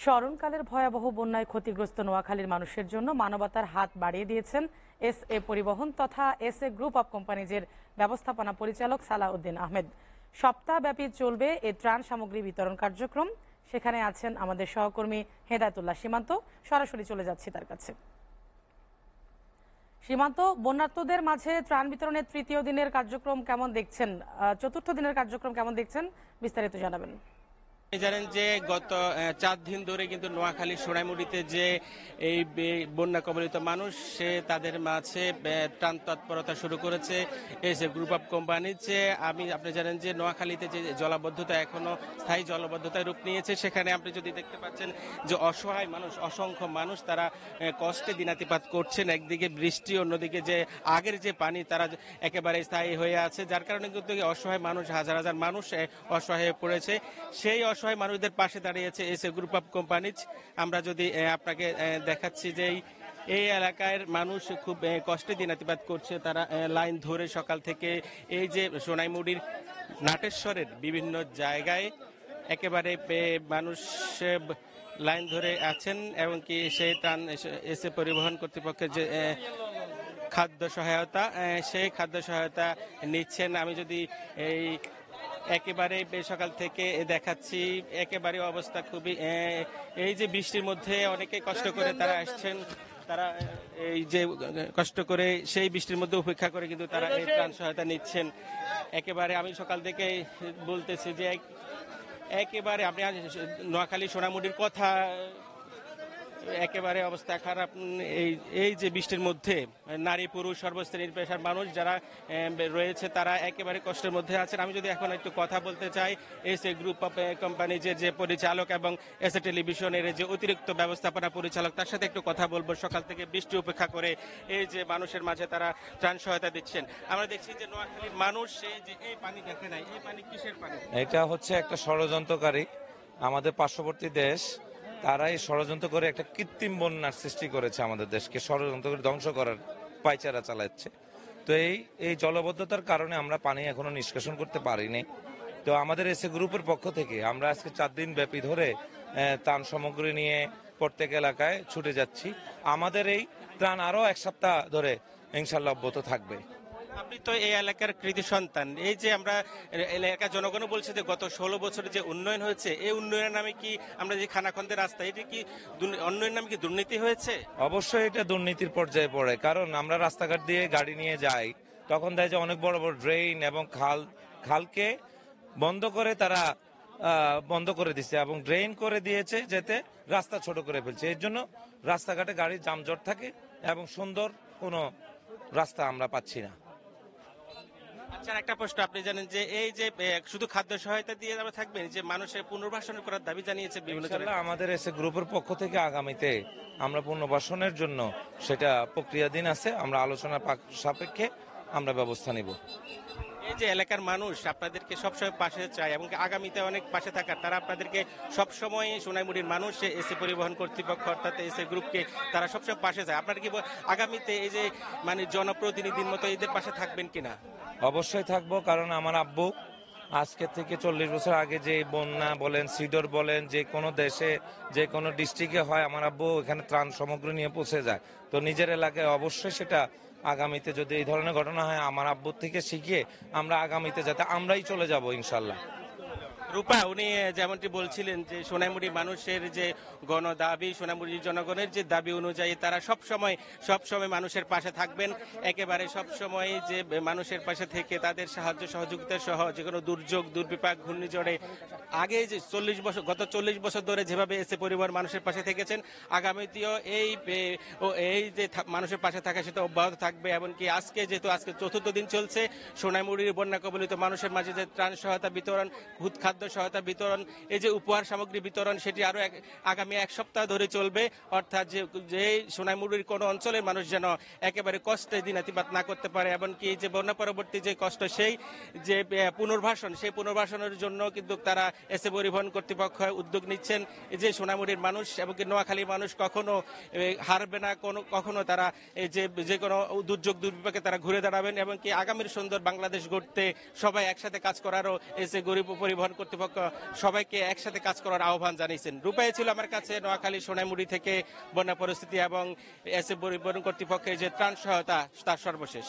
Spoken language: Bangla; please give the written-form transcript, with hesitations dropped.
স্মরণকালের ভয়াবহ বন্যায় ক্ষতিগ্রস্ত নোয়াখালীর মানুষের জন্য মানবতার হাত বাড়িয়ে দিয়েছেন এসএ পরিবহন তথা এসএ গ্রুপ অব কোম্পানিজের ব্যবস্থাপনা পরিচালক সালাউদ্দিন আহমেদ। সপ্তাহব্যাপী চলবে এই ত্রাণ সামগ্রী বিতরণ কার্যক্রম। সেখানে আছেন আমাদের সহকর্মী হেদায়েতুল্লাহ সীমান্ত। সরাসরি চলে যাচ্ছি তার কাছে। সীমান্ত, বন্যার্তদের মাঝে ত্রাণ বিতরণের তৃতীয় দিনের কার্যক্রম কেমন দেখছেন, চতুর্থ দিনের কার্যক্রম কেমন দেখছেন, বিস্তারিত জানাবেন। জানেন যে গত 4 দিন ধরে কিন্তু নোয়াখালী সোনাইমুড়িতে যে এই বন্যা কবলিত মানুষ সে তাদের মাঝে ত্রাণ তৎপরতা শুরু করেছে এসএ গ্রুপ অফ কোম্পানি। যে আপনি জানেন যে নোয়াখালীতে যে জলাবদ্ধতা এখনো স্থায়ী জলাবদ্ধতায় রূপ নিয়েছে, সেখানে আপনি যদি দেখতে পাচ্ছেন যে অসহায় মানুষ, অসংখ্য মানুষ তারা কষ্টে দিনাতিপাত করছেন। একদিকে বৃষ্টি, অন্যদিকে যে আগের যে পানি তারা একেবারে স্থায়ী হয়ে আছে, যার কারণে কিন্তু অসহায় মানুষ, হাজার হাজার মানুষ অসহায় হয়ে পড়েছে। সেই অসহায় মানুষদের পাশে দাঁড়িয়েছে এসএ গ্রুপ অফ কোম্পানিজ। আমরা যদি আপনাকে দেখাচ্ছি যে এই এলাকার মানুষ খুব কষ্টে দিনাতিপাত করছে। তারা লাইন ধরে সকাল থেকে এই যে সোনাইমুড়ির নাটেশ্বরের বিভিন্ন জায়গায় একেবারে মানুষ লাইন ধরে আছেন, এবং কি সেই ত্রাণ এসএ পরিবহন কর্তৃপক্ষের যে খাদ্য সহায়তা, সেই খাদ্য সহায়তা নিচ্ছেন। আমি যদি একেবারে সকাল থেকে দেখাচ্ছি, একেবারে অবস্থা খুবই, এই যে বৃষ্টির মধ্যে অনেকে কষ্ট করে তারা আসছেন, তারা এই যে কষ্ট করে সেই বৃষ্টির মধ্যে উপেক্ষা করে কিন্তু তারা এই ত্রাণ সহায়তা নিচ্ছেন। একেবারে আমি সকাল থেকে বলতেছি যে একেবারে আপনি নোয়াখালী সোনামুড়ির কথা, একেবারে অবস্থা খারাপ। এই যে বৃষ্টির মধ্যে নারী পুরুষ সর্বশ্রেণীর পেশার মানুষ যারা রয়েছে তারা একেবারে কষ্টের মধ্যে আছেন। আমি যদি এখন একটু কথা বলতে চাই এসএ গ্রুপ অফ কোম্পানিজের যে পরিচালক এবং এসএ টেলিভিশনের যে অতিরিক্ত ব্যবস্থাপনা পরিচালক, তার সাথে একটু কথা বলবো। সকাল থেকে বৃষ্টি উপেক্ষা করে এই যে মানুষের মাঝে তারা ত্রাণ সহায়তা দিচ্ছেন। আমরা দেখছি যে নোয়াখালীর মানুষ এই পানি দেখে নাই, এই পানি কিসের পানি? এটা হচ্ছে একটা ষড়যন্ত্রকারী, আমাদের পার্শ্ববর্তী দেশ, তারাই ষড়যন্ত্র করে একটা কৃত্রিম বন্যার সৃষ্টি করেছে, আমাদের দেশকে ষড়যন্ত্র করে ধ্বংস করার পায়চারা চালাচ্ছে। তো এই জলবদ্ধতার কারণে আমরা পানি এখনো নিষ্কাশন করতে পারিনি। তো আমাদের এসএ গ্রুপের পক্ষ থেকে আমরা আজকে 4 দিন ব্যাপী ধরে ত্রাণ সামগ্রী নিয়ে প্রত্যেক এলাকায় ছুটে যাচ্ছি। আমাদের এই ত্রাণ আরো 1 সপ্তাহ ধরে ইনশাল্লাহ অব্যাহত থাকবে। আপনি তো এই এলাকার কৃতি সন্তান। এই যে আমরা এলাকার জনগণও বলছে যে গত 16 বছরে যে উন্নয়ন হয়েছে, এই উন্নয়নের নামে কি আমরা যে খানাখন্দের রাস্তা, এটি কি উন্নয়নের নামে কি দুর্নীতি হয়েছে? অবশ্যই এটা দুর্নীতির পর্যায়ে পড়ে, কারণ আমরা রাস্তাঘাট দিয়ে গাড়ি নিয়ে যাই, তখন দেখা যায় অনেক বড় বড় ড্রেন এবং খালকে বন্ধ করে তারা বন্ধ করে দিচ্ছে এবং ড্রেন করে দিয়েছে, যেতে রাস্তা ছোট করে ফেলছে। এর জন্য রাস্তাঘাটে গাড়ির যানজট থাকে এবং সুন্দর কোনো রাস্তা আমরা পাচ্ছি না। আচ্ছা, একটা প্রশ্ন, আপনি জানেন যে এই যে শুধু খাদ্য সহায়তা দিয়ে আমরা থাকবেন, যে মানুষের পুনর্বাসন করার দাবি জানিয়েছে বিভিন্ন জায়গায়। আমাদের এসএ গ্রুপের পক্ষ থেকে আগামীতে আমরা পুনর্বাসনের জন্য সেটা প্রক্রিয়াধীন আছে, আমরা আলোচনা সাপেক্ষে আমরা ব্যবস্থা নিব। এই যে এলাকার মানুষ আপনাদেরকে সবসময় পাশে চায় এবং আগামীতে অনেক পাশে থাকার, তারা আপনাদেরকে সবসময় সোনাইমুড়ির মানুষ এসএ পরিবহন কর্তৃপক্ষ অর্থাৎ এসএ গ্রুপকে তারা সবসময় পাশে চায়। আপনারা কি আগামীতে এই যে মানে জনপ্রতিনিধির মতো এদের পাশে থাকবেন কিনা? অবশ্যই থাকবো, কারণ আমার আব্বু আজকে থেকে 40 বছর আগে যে বন্যা বলেন, সিডর বলেন, যে কোনো দেশে যে কোনো ডিস্ট্রিক্টে হয়, আমার আব্বু এখানে ত্রাণ সামগ্রী নিয়ে পৌঁছে যায়। তো নিজের এলাকায় অবশ্যই সেটা আগামীতে যদি এই ধরনের ঘটনা হয়, আমার আব্বুর থেকে শিখিয়ে আমরা আগামীতে যাতে আমরাই চলে যাব ইনশাল্লাহ। রূপা, উনি যেমনটি বলছিলেন যে সোনাইমুড়ি মানুষের যে গণ দাবি, সোনাইমুড়ির জনগণের যে দাবি অনুযায়ী তারা সবসময় মানুষের পাশে থাকবেন, একেবারে সবসময় যে মানুষের পাশে থেকে তাদের সাহায্য সহযোগিতা সহ যে কোনো দুর্যোগ, দুর্বিপাক, ঘূর্ণিঝড়ে আগে যে গত 40 বছর ধরে যেভাবে এসে পরিবার মানুষের পাশে থেকেছেন, আগামীতেও এই যে মানুষের পাশে থাকা সেটা অব্যাহত থাকবে। এমনকি আজকে যেহেতু আজকে 4র্থ দিন চলছে, সোনাইমুড়ির বন্যা কবলিত মানুষের মাঝে যে ত্রাণ সহায়তা বিতরণ, খাদ্য সহায়তা বিতরণ, এই যে উপহার সামগ্রী বিতরণ, সেটি আরো আগামী 1 সপ্তাহ ধরে চলবে। অর্থাৎ যে সোনাইমুড়ির কোনো অঞ্চলের মানুষ যেন একেবারে কষ্টে দিনাতিপাত না করতে পারে, এমনকি যে বন্যা পরবর্তী যে কষ্ট, সেই যে পুনর্বাসন, সেই পুনর্বাসনের জন্য কিন্তু তারা এসএ পরিবহন কর্তৃপক্ষ উদ্যোগ নিচ্ছেন। যে সোনাইমুড়ির মানুষ এবং নোয়াখালীর মানুষ কখনো হারবে না, কখনো তারা যে কোনো দুর্যোগ দুর্বিপাকে তারা ঘুরে দাঁড়াবেন, এবং কি আগামীর সুন্দর বাংলাদেশ গড়তে সবাই একসাথে কাজ করারও এসএ পরিবহন কর্তৃপক্ষ সবাইকে একসাথে কাজ করার আহ্বান জানিয়েছেন। রূপাই ছিল আমার কাছে নোয়াখালী সোনাইমুড়ি থেকে বন্যা পরিস্থিতি এবং এসএ পরিবহন কর্তৃপক্ষের যে ত্রাণ সহায়তা তার সর্বশেষ।